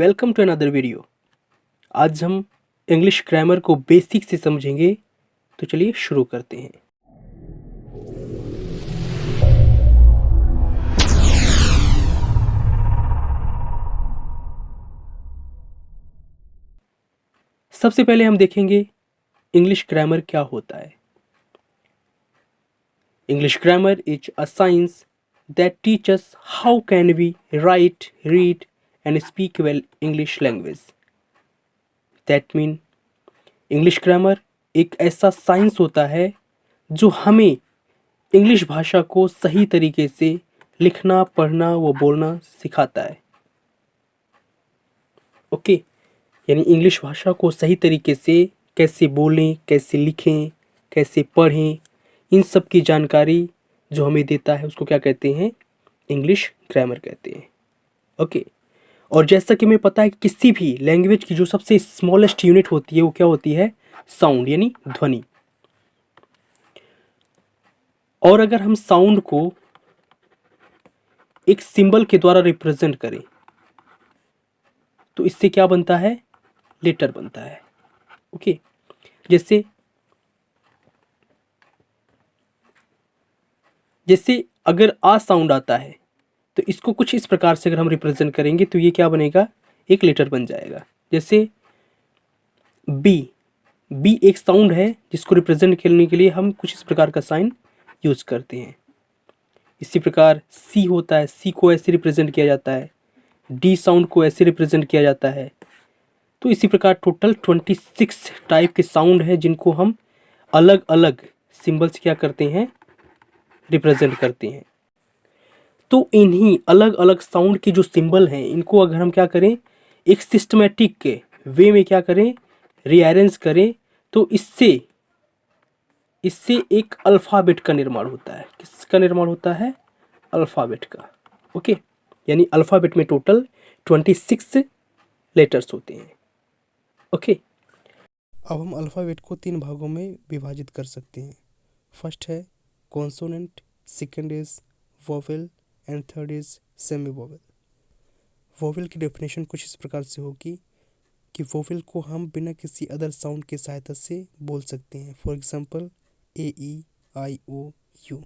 Welcome to another video. आज हम English grammar को बेसिक से समझेंगे, तो चलिए शुरू करते हैं। सबसे पहले हम देखेंगे इंग्लिश ग्रामर क्या होता है। English grammar is a science that teaches how can we write, read and speak well English language. That mean English grammar एक ऐसा साइंस होता है जो हमें इंग्लिश भाषा को सही तरीके से लिखना, पढ़ना व बोलना सिखाता है। ओके, यानी इंग्लिश भाषा को सही तरीके से कैसे बोलें, कैसे लिखें, कैसे पढ़ें, इन सब की जानकारी जो हमें देता है उसको क्या कहते हैं? इंग्लिश ग्रामर कहते हैं। ओके, और जैसा कि हमें पता है किसी भी लैंग्वेज की जो सबसे स्मॉलेस्ट यूनिट होती है वो क्या होती है? साउंड, यानी ध्वनि। और अगर हम साउंड को एक सिंबल के द्वारा रिप्रेजेंट करें तो इससे क्या बनता है? लेटर बनता है। ओके, जैसे अगर आ साउंड आता है तो इसको कुछ इस प्रकार से अगर हम रिप्रेजेंट करेंगे तो ये क्या बनेगा? एक लेटर बन जाएगा। जैसे बी एक साउंड है जिसको रिप्रेजेंट करने के लिए हम कुछ इस प्रकार का साइन यूज करते हैं। इसी प्रकार सी होता है, सी को ऐसे रिप्रेजेंट किया जाता है, डी साउंड को ऐसे रिप्रेजेंट किया जाता है। तो इसी प्रकार टोटल 26 टाइप के साउंड है जिनको हम अलग अलग सिंबल्स क्या करते हैं? रिप्रेजेंट करते हैं। तो इन्हीं अलग अलग साउंड के जो सिंबल हैं इनको अगर हम क्या करें? एक सिस्टमेटिक के वे में क्या करें? रीअरेंज करें, तो इससे एक अल्फ़ाबेट का निर्माण होता है। किसका निर्माण होता है? अल्फ़ाबेट का। ओके, यानी अल्फ़ाबेट में टोटल 26 लेटर्स होते हैं। ओके, अब हम अल्फ़ाबेट को 3 भागों में विभाजित कर सकते हैं। फर्स्ट है consonant, second is vowel and third is semi vowel. Vowel की डेफिनेशन कुछ इस प्रकार से होगी कि वोवेल को हम बिना किसी अदर साउंड की सहायता से बोल सकते हैं। For example A, E, I, O, U.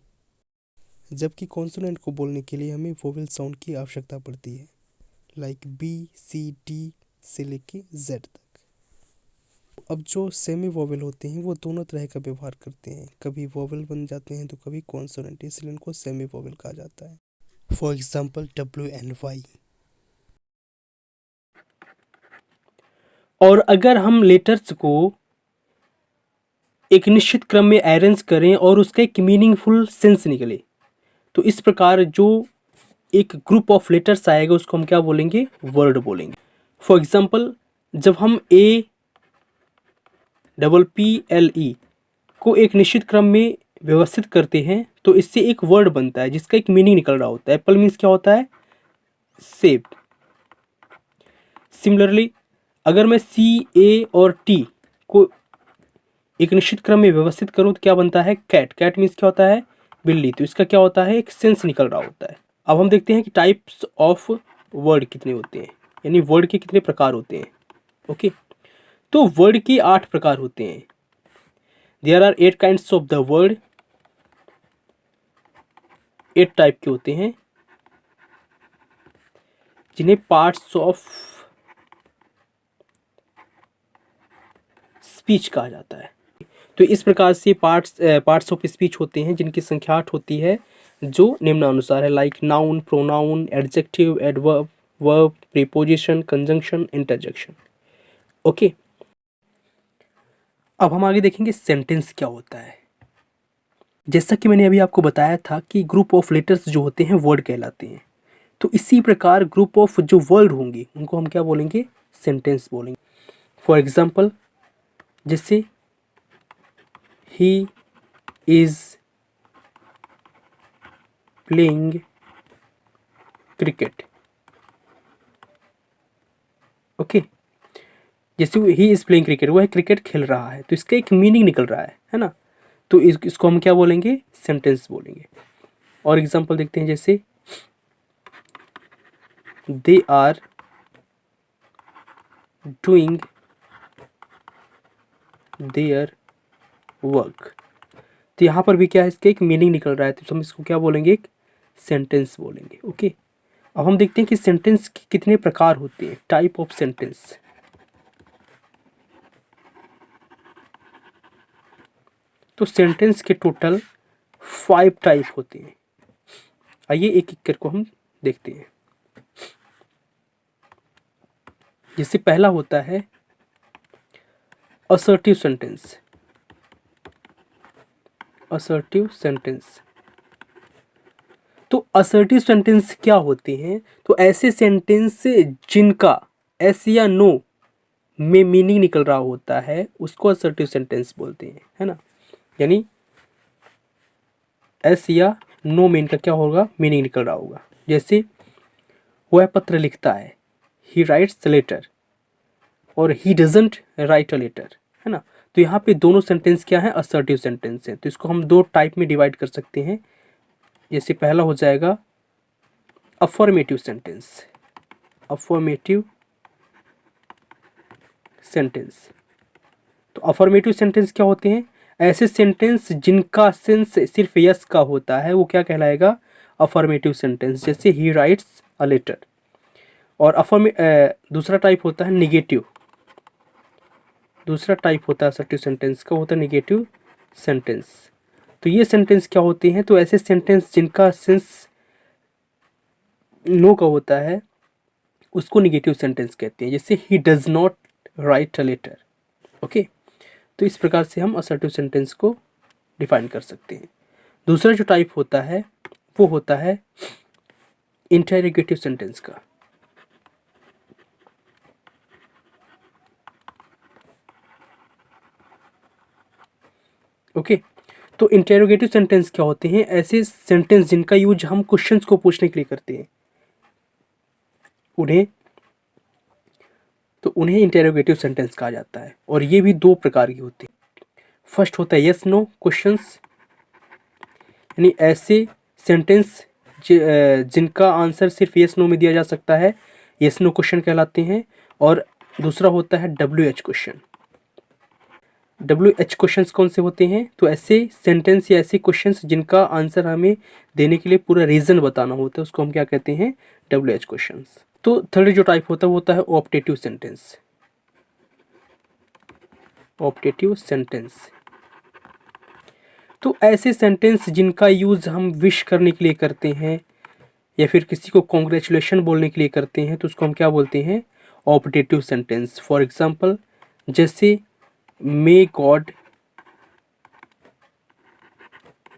जबकि कॉन्सोनेंट को बोलने के लिए हमें वोवेल साउंड की आवश्यकता पड़ती है, लाइक बी, सी, डी से लेके जेड तक। अब जो सेमी वोवेल होते हैं वो दोनों तरह का व्यवहार करते हैं, कभी वोवेल बन जाते हैं तो कभी कॉन्सोनेंट, इसलिए उनको सेमी वोवेल कहा जाता है। For example W and Y. और अगर हम लेटर्स को एक निश्चित क्रम में अरेंज करें और उसका एक मीनिंगफुल सेंस निकले, तो इस प्रकार जो एक ग्रुप ऑफ लेटर्स आएगा उसको हम क्या बोलेंगे? वर्ड बोलेंगे। फॉर एग्जांपल जब हम APPLE को एक निश्चित क्रम में व्यवस्थित करते हैं तो इससे एक वर्ड बनता है जिसका एक मीनिंग निकल रहा होता है। एप्पल मीन्स क्या होता है? सेब। सिमिलरली अगर मैं CA और T को एक निश्चित क्रम में व्यवस्थित करूं तो क्या बनता है? कैट। कैट मीन्स क्या होता है? बिल्ली। तो इसका क्या होता है? एक सेंस निकल रहा होता है। अब हम देखते हैं कि टाइप्स ऑफ वर्ड कितने होते हैं, यानी वर्ड के कितने प्रकार होते हैं। ओके, तो वर्ड के 8 प्रकार होते हैं। There are 8 kinds of the word. 8 type के होते हैं जिन्हें पार्ट्स ऑफ स्पीच कहा जाता है। तो इस प्रकार से पार्ट्स ऑफ स्पीच होते हैं जिनकी संख्या 8 होती है, जो निम्नानुसार है, like noun, pronoun, adjective, adverb, verb, preposition, conjunction, interjection. Okay, अब हम आगे देखेंगे सेंटेंस क्या होता है। जैसा कि मैंने अभी आपको बताया था कि ग्रुप ऑफ लेटर्स जो होते हैं वर्ड कहलाते हैं, तो इसी प्रकार ग्रुप ऑफ जो वर्ड होंगे उनको हम क्या बोलेंगे? सेंटेंस बोलेंगे। फॉर एग्जाम्पल जैसे he is playing cricket। Okay, जैसे ही इज प्लेइंग क्रिकेट, वो है क्रिकेट खेल रहा है, तो इसका एक मीनिंग निकल रहा है ना? तो इसको हम क्या बोलेंगे? सेंटेंस बोलेंगे। और एग्जांपल देखते हैं, जैसे they are doing their work. तो यहाँ पर भी क्या है, इसका एक मीनिंग निकल रहा है, तो हम इसको क्या बोलेंगे, एक सेंटेंस बोलेंगे। ओके, अब हम देखते हैं कि सेंटेंस के कितने प्रकार होते हैं, टाइप ऑफ सेंटेंस। तो सेंटेंस के टोटल 5 टाइप होते हैं। आइए एक एक करके हम देखते हैं। जैसे पहला होता है असर्टिव सेंटेंस। असर्टिव सेंटेंस, तो असर्टिव सेंटेंस क्या होते हैं, तो ऐसे सेंटेंस जिनका एस या नो में मीनिंग निकल रहा होता है उसको असर्टिव सेंटेंस बोलते हैं, है ना। यानी एस या नो में इनका क्या होगा, मीनिंग निकल रहा होगा। जैसे वह पत्र लिखता है, ही राइट्स लेटर, और he doesn't write a letter, है ना। तो यहाँ पे दोनों सेंटेंस क्या है, असर्टिव सेंटेंस है। तो इसको हम 2 टाइप में डिवाइड कर सकते हैं। जैसे पहला हो जाएगा अफर्मेटिव सेंटेंस। अफर्मेटिव सेंटेंस, तो अफर्मेटिव सेंटेंस क्या होते हैं, ऐसे सेंटेंस जिनका सेंस सिर्फ यस का होता है वो क्या कहलाएगा, अफर्मेटिव सेंटेंस। जैसे ही राइट्स अ लेटर। और दूसरा टाइप होता है निगेटिव। दूसरा टाइप होता है असर्टिव सेंटेंस का, होता है निगेटिव सेंटेंस। तो ये सेंटेंस क्या होते हैं, तो ऐसे सेंटेंस जिनका सेंस नो का होता है उसको निगेटिव सेंटेंस कहते हैं। जैसे he does not write a letter. Okay, तो इस प्रकार से हम असर्टिव सेंटेंस को डिफाइन कर सकते हैं। दूसरा जो टाइप होता है वो होता है इंटेरोगेटिव सेंटेंस का। ओके, तो इंटेरोगेटिव सेंटेंस क्या होते हैं, ऐसे सेंटेंस जिनका यूज हम क्वेश्चंस को पूछने के लिए करते हैं, उन्हें इंटेरोगेटिव सेंटेंस कहा जाता है। और ये भी 2 प्रकार की होती है। फर्स्ट होता है यस नो क्वेश्चंस, यानी ऐसे सेंटेंस जिनका आंसर सिर्फ यस नो में दिया जा सकता है, यस नो क्वेश्चन कहलाते हैं। और दूसरा होता है WH क्वेश्चन। WH क्वेश्चंस कौन से होते हैं, तो ऐसे सेंटेंस या ऐसे क्वेश्चंस जिनका आंसर हमें देने के लिए पूरा रीज़न बताना होता है, उसको हम क्या कहते हैं, WH क्वेश्चंस। तो थर्ड जो टाइप होता है वो होता है ऑप्टेटिव सेंटेंस। ऑप्टेटिव सेंटेंस, तो ऐसे सेंटेंस जिनका यूज़ हम विश करने के लिए करते हैं या फिर किसी को कॉन्ग्रेचुलेशन बोलने के लिए करते हैं, तो उसको हम क्या बोलते हैं, ऑप्टेटिव सेंटेंस। फॉर एग्जांपल जैसे मे गॉड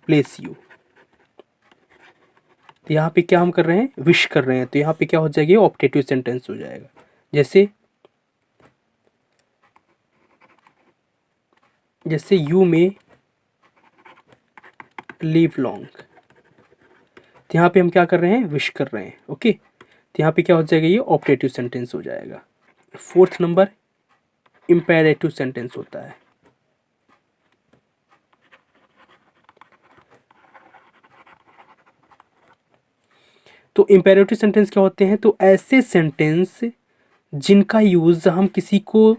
ब्लेस यू, तो यहाँ पे क्या हम कर रहे हैं, विश कर रहे हैं, तो यहाँ पे क्या हो जाएगी, ऑप्टेटिव सेंटेंस हो जाएगा। जैसे यू मे लिव लॉन्ग, तो यहाँ पे हम क्या कर रहे हैं, विश कर रहे हैं। ओके, तो यहाँ पे क्या हो जाएगा, ये ऑप्टेटिव सेंटेंस हो जाएगा। फोर्थ नंबर इम्पेरेटिव सेंटेंस होता है। तो इम्पेरेटिव सेंटेंस क्या होते हैं, तो ऐसे सेंटेंस जिनका यूज हम किसी को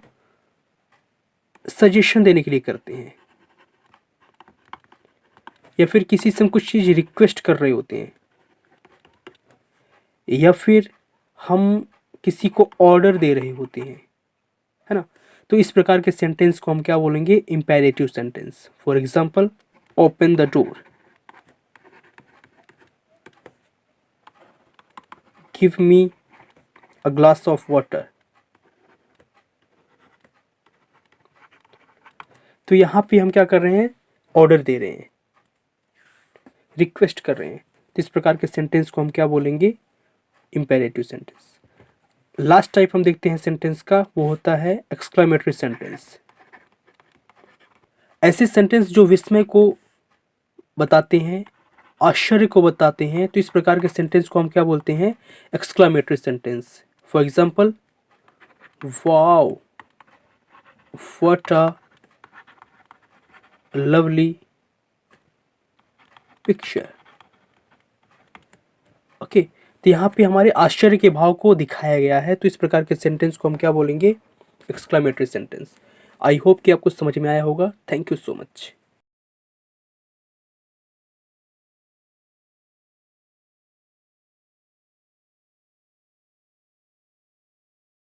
सजेशन देने के लिए करते हैं या फिर किसी से हम कुछ चीज़ रिक्वेस्ट कर रहे होते हैं या फिर हम किसी को ऑर्डर दे रहे होते हैं, है ना। तो इस प्रकार के सेंटेंस को हम क्या बोलेंगे, imperative sentence. For example open the door, give me a glass of water. तो यहाँ पे हम क्या कर रहे हैं, ऑर्डर दे रहे हैं, रिक्वेस्ट कर रहे हैं। तो इस प्रकार के सेंटेंस को हम क्या बोलेंगे, इम्पेरेटिव सेंटेंस। लास्ट टाइप हम देखते हैं सेंटेंस का, वो होता है एक्सक्लेमेटरी सेंटेंस। ऐसे सेंटेंस जो विस्मय को बताते हैं, आश्चर्य को बताते हैं, तो इस प्रकार के सेंटेंस को हम क्या बोलते हैं, exclamatory sentence. For example wow what a lovely picture. Okay, तो यहाँ पे हमारे आश्चर्य के भाव को दिखाया गया है। तो इस प्रकार के सेंटेंस को हम क्या बोलेंगे, एक्सक्लेमेटरी सेंटेंस। आई होप कि आपको समझ में आया होगा। Thank you so much.